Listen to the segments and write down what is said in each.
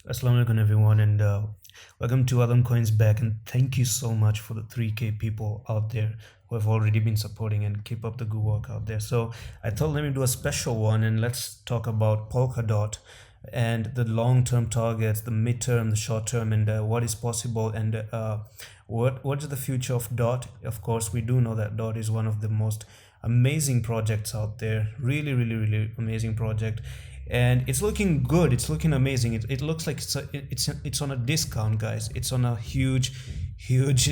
Assalamu alaikum everyone, and welcome to Adam Coins Back, and thank you so much for the 3k people out there who have already been supporting and keep up the good work out there. So I thought let me do a special one and let's talk about Polkadot and the long-term targets, the mid-term, the short-term, and what is possible, and what is the future of Dot. Of course, we do know that Dot is one of the most amazing projects out there, really amazing project, and it's looking good, it's looking amazing. It looks like it's on a discount, guys. It's on a huge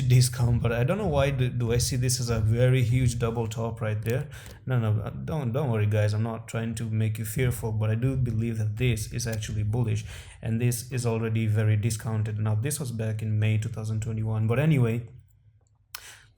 discount, but I don't know why do I see this as a very huge double top right there. No, don't worry guys, I'm not trying to make you fearful, but I do believe that this is actually bullish, and this is already very discounted. Now this was back in May 2021, but anyway,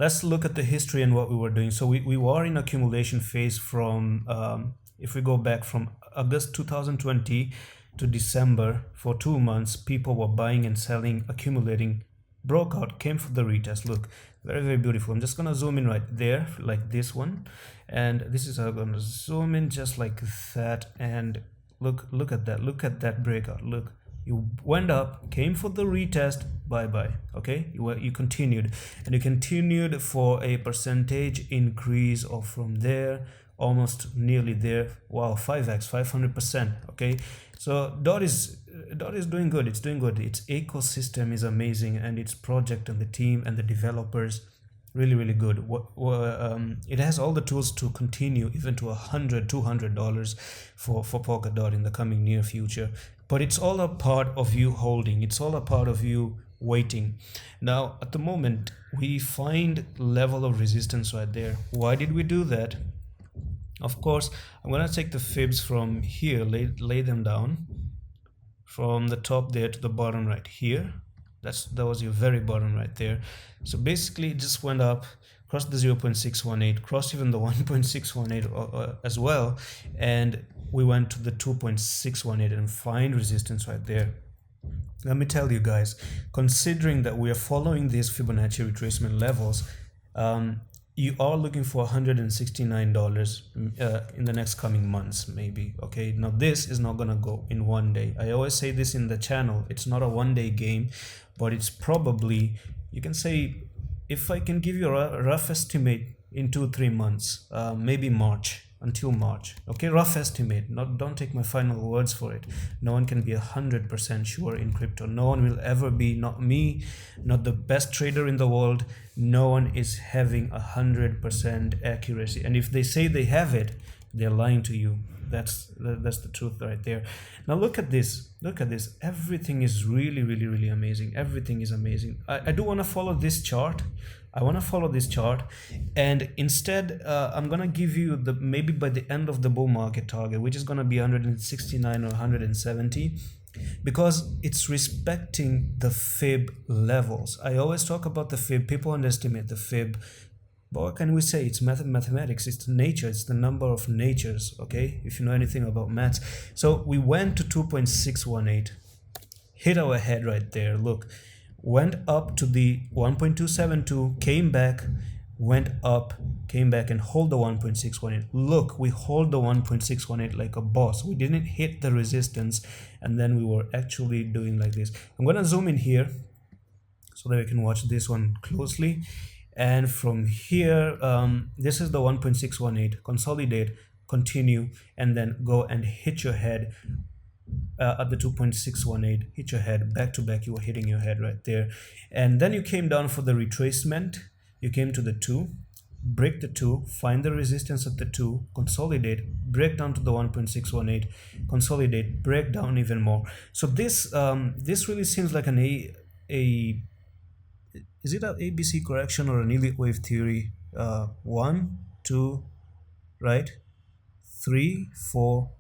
let's look at the history and what we were doing. So we were in accumulation phase from if we go back from August 2020 to December. For 2 months, people were buying and selling, accumulating, broke out, came for the retest. Look, very beautiful. I'm just gonna zoom in right there like this one, and this is how I'm gonna zoom in just like that. And look at that, look at that breakout. Look, you went up, came for the retest, bye bye. Okay, you continued, and you continued for a percentage increase of from there almost nearly there. Wow, 5x, 500%. Okay, so Dot is doing good. It's doing good. Its ecosystem is amazing, and its project and the team and the developers really good. It has all the tools to continue even to $100 $200 for Polkadot in the coming near future, but it's all a part of you holding. It's all a part of you waiting. Now at the moment we find level of resistance right there. Why did we do that? Of course, I'm gonna take the fibs from here, lay them down from the top there to the bottom right here. That was your very bottom right there. So basically it just went up, crossed the 0.618, crossed even the 1.618 as well, and we went to the 2.618 and find resistance right there. Let me tell you guys, considering that we are following these Fibonacci retracement levels, you are looking for $169 in the next coming months, maybe. Okay, now this is not gonna go in one day. I always say this in the channel, it's not a one-day game, but it's probably, you can say, if I can give you a rough estimate, in 2-3 months, maybe March, until March. Okay, rough estimate. Not, don't take my final words for it. No one can be 100% sure in crypto. No one will ever be, not me, not the best trader in the world. No one is having 100% accuracy. And if they say they have it, they're lying to you. That's the truth right there. Now look at this. Look at this. Everything is really amazing. Everything is amazing. I do want to follow this chart. I want to follow this chart, and instead I'm gonna give you the maybe by the end of the bull market target, which is gonna be 169 or 170, because it's respecting the fib levels. I always talk about the fib. People underestimate the fib, but what can we say? It's mathematics. It's nature. It's the number of natures. Okay, if you know anything about maths. So we went to 2.618, hit our head right there. Look, went up to the 1.272, came back, went up, came back, and hold the 1.618. Look, we hold the 1.618 like a boss. We didn't hit the resistance, and then we were actually doing like this. I'm gonna zoom in here so that we can watch this one closely. And from here, this is the 1.618, consolidate, continue, and then go and hit your head at the 2.618, hit your head back to back. You were hitting your head right there, and then you came down for the retracement. You came to the 2, break the 2, find the resistance at the 2, consolidate, break down to the 1.618, consolidate, break down even more. So this this really seems like an a is it an ABC correction or an elite wave theory? 1 2, right, 3 4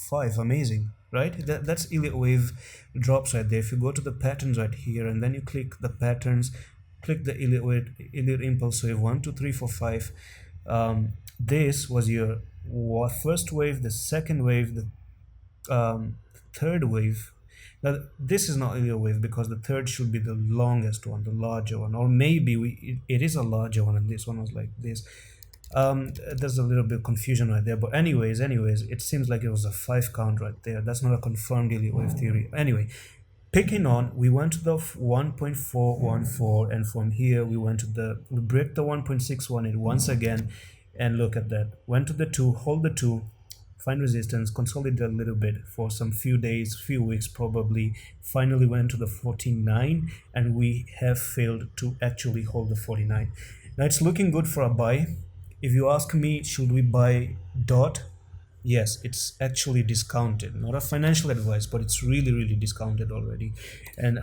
5. Amazing, right? That's elite wave drops right there. If you go to the patterns right here and then you click the patterns, click the elite impulse wave 1 2 3 4 5. This was your first wave, the second wave, the third wave. Now this is not elite wave because the third should be the longest one, the larger one, or maybe it is a larger one and this one was like this. There's a little bit of confusion right there, but anyways, it seems like it was a 5 count right there. That's not a confirmed elite wave theory. Anyway, Picking on, we went to the 1.414, and from here we went to we break the 1.618 once again, and look at that. Went to the 2, hold the 2, find resistance, consolidate a little bit for some few days, few weeks probably. Finally went to the 49, and we have failed to actually hold the 49. Now it's looking good for a buy. If you ask me, should we buy dot? Yes, it's actually discounted. Not a financial advice, but it's really, really discounted already. And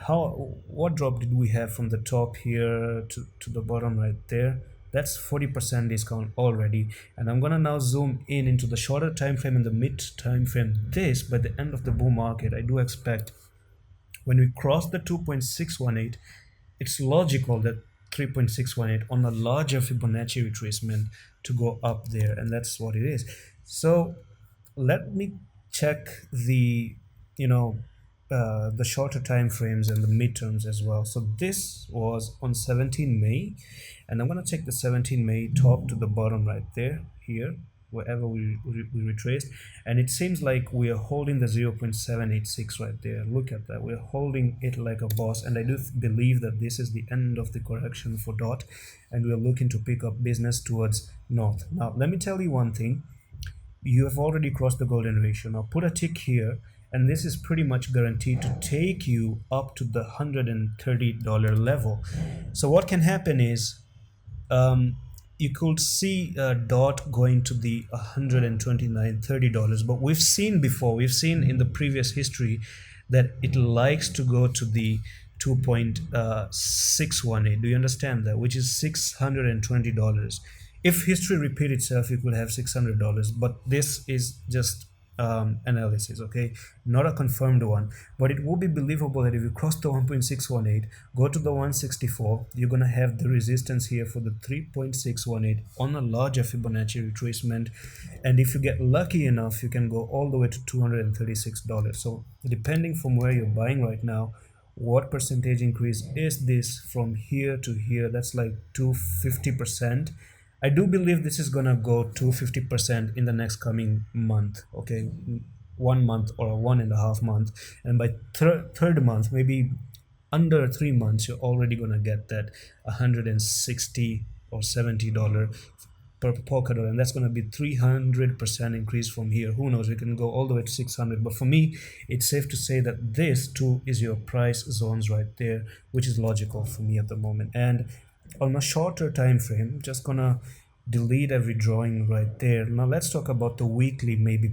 what drop did we have from the top here to the bottom right there? That's 40% discount already. And I'm gonna now zoom in into the shorter time frame and the mid time frame. This, by the end of the bull market, I do expect when we cross the 2.618, it's logical that 3.618 on a larger Fibonacci retracement to go up there, and that's what it is. So let me check you know the shorter time frames and the midterms as well. So this was on 17 May, and I'm going to check the 17 May top to the bottom right there, here wherever we retraced, and it seems like we are holding the 0.786 right there. Look at that, we're holding it like a boss, and I do believe that this is the end of the correction for dot, and we're looking to pick up business towards north. Now let me tell you one thing, you have already crossed the golden ratio. Now put a tick here, and this is pretty much guaranteed to take you up to the $130 level. So what can happen is, you could see dot going to the $129.30, but we've seen in the previous history that it likes to go to the 2.618. Do you understand that? Which is $620. If history repeat itself, you could have $600, but this is just analysis, okay, not a confirmed one. But it would be believable that if you cross the 1.618, go to the 164, you're gonna have the resistance here for the 3.618 on a larger Fibonacci retracement, and if you get lucky enough, you can go all the way to $236. So depending from where you're buying right now, what percentage increase is this from here to here? That's like 250%. I do believe this is gonna go to 50% in the next coming month, okay, 1 month or 1.5 month, and by third month, maybe under 3 months, you're already gonna get that 160 or $70 per Polkadot, and that's going to be 300% increase from here. Who knows, we can go all the way to 600, but for me it's safe to say that this too is your price zones right there, which is logical for me at the moment. And on a shorter time frame, just gonna delete every drawing right there. Now let's talk about the weekly, maybe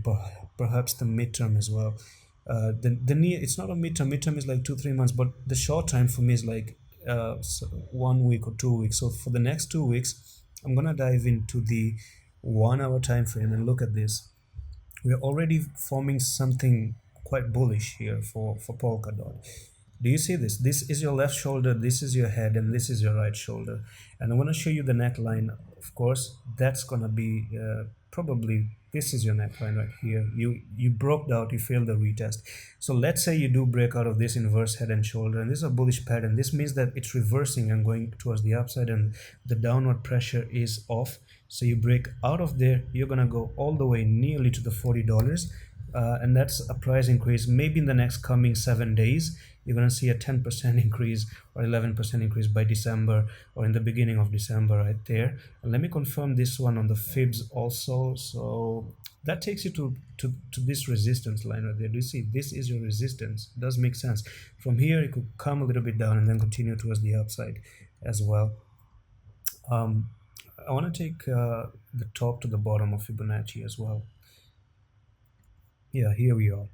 perhaps the midterm as well. The near, it's not a midterm is like 2-3 months, but the short time for me is like 1 week or 2 weeks. So for the next 2 weeks, I'm gonna dive into the 1 hour time frame and look at this. We're already forming something quite bullish here for Polkadot. Do you see this? This is your left shoulder, this is your head, and this is your right shoulder. And I want to show you the neckline. Of course, that's gonna be probably, this is your neckline right here. You broke out, you failed the retest. So let's say you do break out of this inverse head and shoulder, and this is a bullish pattern. This means that it's reversing and going towards the upside, and the downward pressure is off. So you break out of there, you're gonna go all the way nearly to the $40, and that's a price increase. Maybe in the next coming 7 days, you're going to see a 10% increase or 11% increase by December, or in the beginning of December right there. And let me confirm this one on the fibs also. So that takes you to this resistance line right there. Do you see? This is your resistance. It does make sense. From here, it could come a little bit down and then continue towards the upside as well. I want to take the top to the bottom of Fibonacci as well. Yeah, here we are.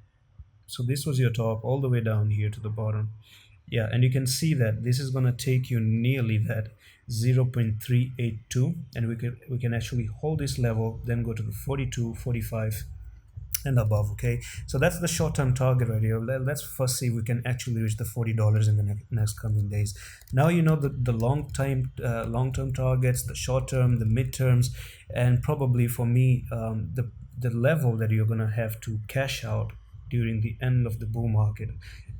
So this was your top all the way down here to the bottom. Yeah, and you can see that this is going to take you nearly that 0.382, and we can actually hold this level, then go to the 42, 45 and above. Okay, so that's the short-term target right here. Let's first see if we can actually reach the $40 in the next coming days. Now you know the long-term targets, the short-term, the midterms, and probably for me the level that you're gonna have to cash out during the end of the bull market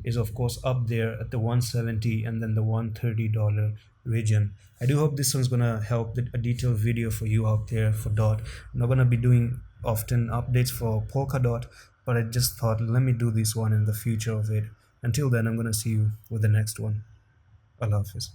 is of course up there at the 170 and then the $130 region. I do hope this one's gonna help. A detailed video for you out there for dot. I'm not gonna be doing often updates for Polkadot, but I just thought let me do this one in the future of it. Until then, I'm gonna see you with the next one. Allah Hafiz.